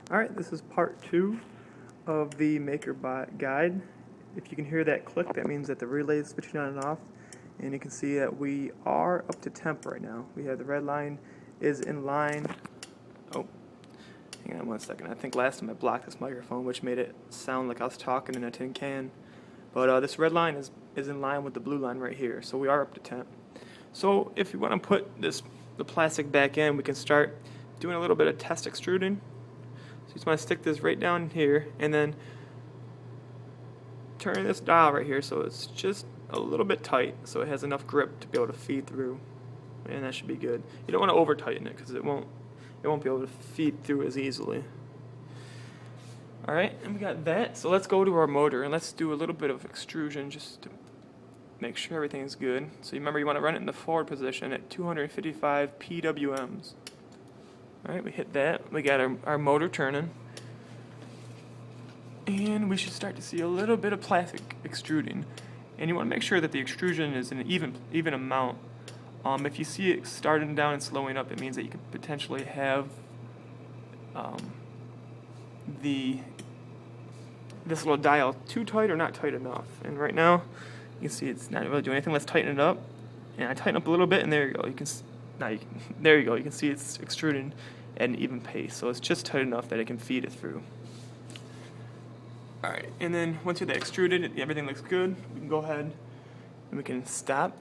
Alright, this is part 2 of the Makerbot guide. If you can hear that click, that means that the relay is switching on and off. And you can see that we are up to temp right now. We have the red line is in line. Oh, hang on one second. I think last time I blocked this microphone, which made it sound like I was talking in a tin can. But this red line is in line with the blue line right here, so we are up to temp. So if you want to put the plastic back in, we can start doing a little bit of test extruding. So you just want to stick this right down here and then turn this dial right here so it's just a little bit tight so it has enough grip to be able to feed through, and that should be good. You don't want to over tighten it because it won't be able to feed through as easily. Alright, and we got that, so let's go to our motor and let's do a little bit of extrusion just to make sure everything is good. So remember, you want to run it in the forward position at 255 PWMs. Alright, we hit that. We got our motor turning. And we should start to see a little bit of plastic extruding. And you want to make sure that the extrusion is in an even amount. If you see it starting down and slowing up, it means that you could potentially have this little dial too tight or not tight enough. And right now, you can see it's not really doing anything. Let's tighten it up. And I tighten up a little bit, and there you go. There you go. You can see it's extruding at an even pace. So it's just tight enough that it can feed it through. Alright, and then once you have that extruded, everything looks good, we can go ahead and we can stop.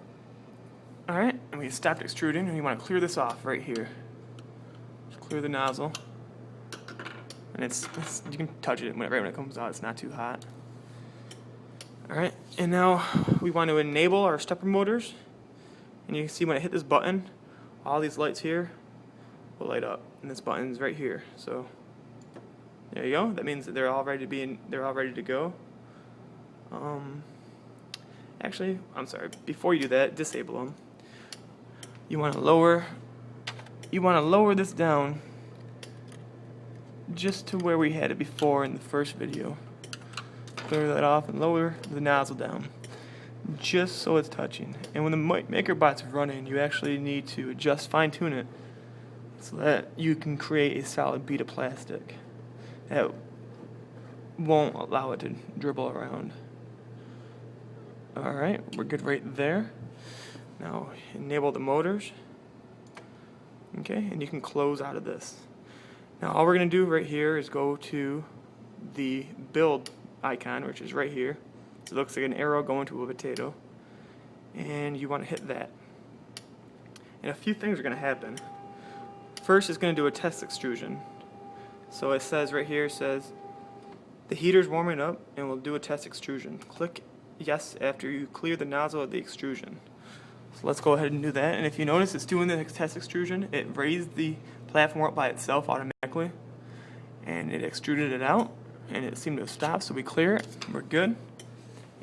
Alright, and we stopped extruding, and you want to clear this off right here. Just clear the nozzle. And it's you can touch it right when it comes out, it's not too hot. Alright, and now we want to enable our stepper motors. And you can see when I hit this button, all these lights here will light up. And this button's right here. So there you go. That means that they're all ready to go. Actually, I'm sorry. Before you do that, disable them. You want to lower this down just to where we had it before in the first video. Clear that off and lower the nozzle down, just so it's touching. And when the Makerbot's running, you actually need to adjust, fine-tune it, so that you can create a solid bead of plastic that won't allow it to dribble around. Alright, we're good right there. Now enable the motors. Okay, and you can close out of this. Now all we're going to do right here is go to the build icon, which is right here. It looks like an arrow going to a potato. And you want to hit that. And a few things are going to happen. First, it's going to do a test extrusion. So it says right here, the heater's warming up and we'll do a test extrusion. Click yes after you clear the nozzle of the extrusion. So let's go ahead and do that. And if you notice, it's doing the test extrusion. It raised the platform up by itself automatically, and it extruded it out, and it seemed to have stopped. So we clear it. We're good.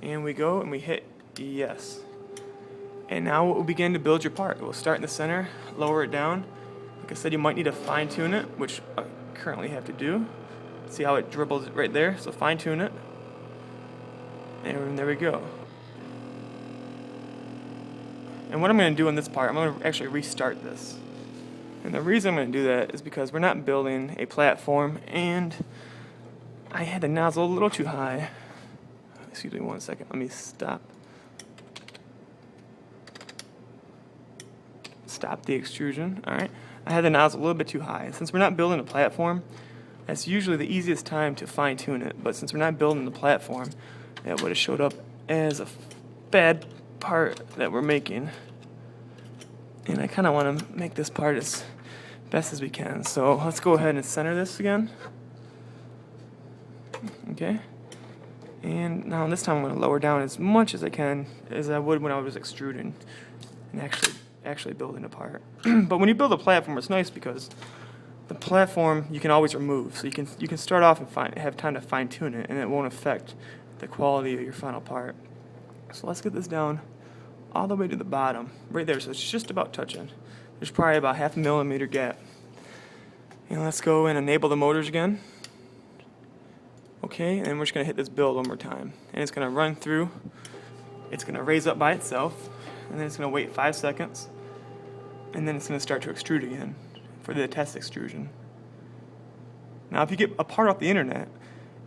And we go and we hit yes. And now we'll begin to build your part. We'll start in the center, lower it down. Like I said, you might need to fine tune it, which I currently have to do. See how it dribbles right there? So fine tune it. And there we go. And what I'm going to do in this part, I'm going to actually restart this. And the reason I'm going to do that is because we're not building a platform, and I had the nozzle a little too high. Excuse me one second. Let me stop the extrusion. Alright. I had the nozzle a little bit too high. Since we're not building a platform, that's usually the easiest time to fine tune it. But since we're not building the platform, that would have showed up as a bad part that we're making. And I kind of want to make this part as best as we can. So let's go ahead and center this again. Okay. And now this time I'm going to lower down as much as I can, as I would when I was extruding and actually building a part. But when you build a platform, it's nice because the platform you can always remove. So you can start off and have time to fine tune it, and it won't affect the quality of your final part. So let's get this down all the way to the bottom, right there, so it's just about touching. There's probably about 0.5 millimeter gap. And let's go and enable the motors again. Okay, and we're just going to hit this build one more time. And it's going to run through, it's going to raise up by itself, and then it's going to wait 5 seconds, and then it's going to start to extrude again for the test extrusion. Now if you get a part off the internet,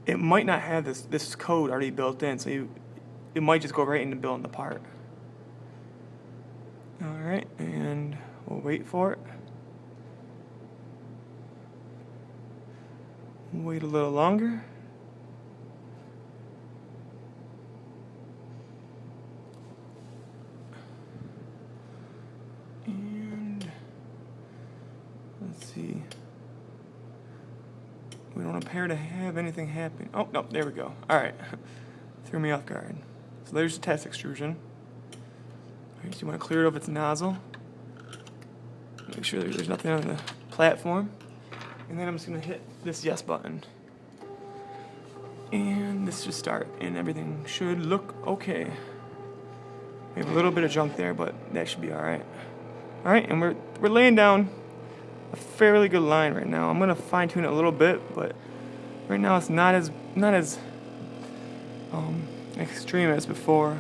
it might not have this code already built in, so it might just go right into building the part. Alright, and we'll wait for it. Wait a little longer. And let's see. We don't appear to have anything happen. Oh, no, there we go. Alright. Threw me off guard. So there's the test extrusion. Alright, so you want to clear it of its nozzle. Make sure there's nothing on the platform. And then I'm just going to hit this yes button. And this should start. And everything should look okay. We have a little bit of junk there, but that should be alright. Alright, and we're laying down a fairly good line right now. I'm going to fine tune it a little bit, but right now it's not as extreme as before.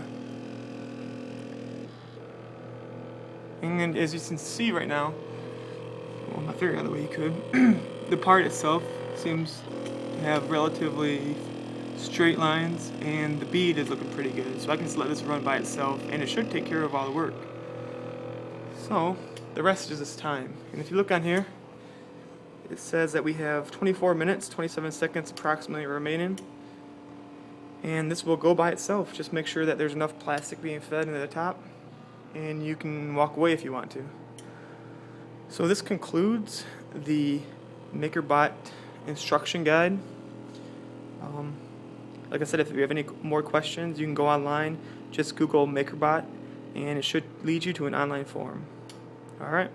And as you can see right now, well, I'm not figuring out the way you could, the part itself seems to have relatively straight lines, and the bead is looking pretty good. So I can just let this run by itself, and it should take care of all the work. So the rest is just time. And if you look on here, it says that we have 24 minutes, 27 seconds approximately remaining. And this will go by itself. Just make sure that there's enough plastic being fed into the top, and you can walk away if you want to. So this concludes the Makerbot instruction guide. Like I said, if you have any more questions, you can go online, just Google Makerbot, and it should lead you to an online forum. Alright.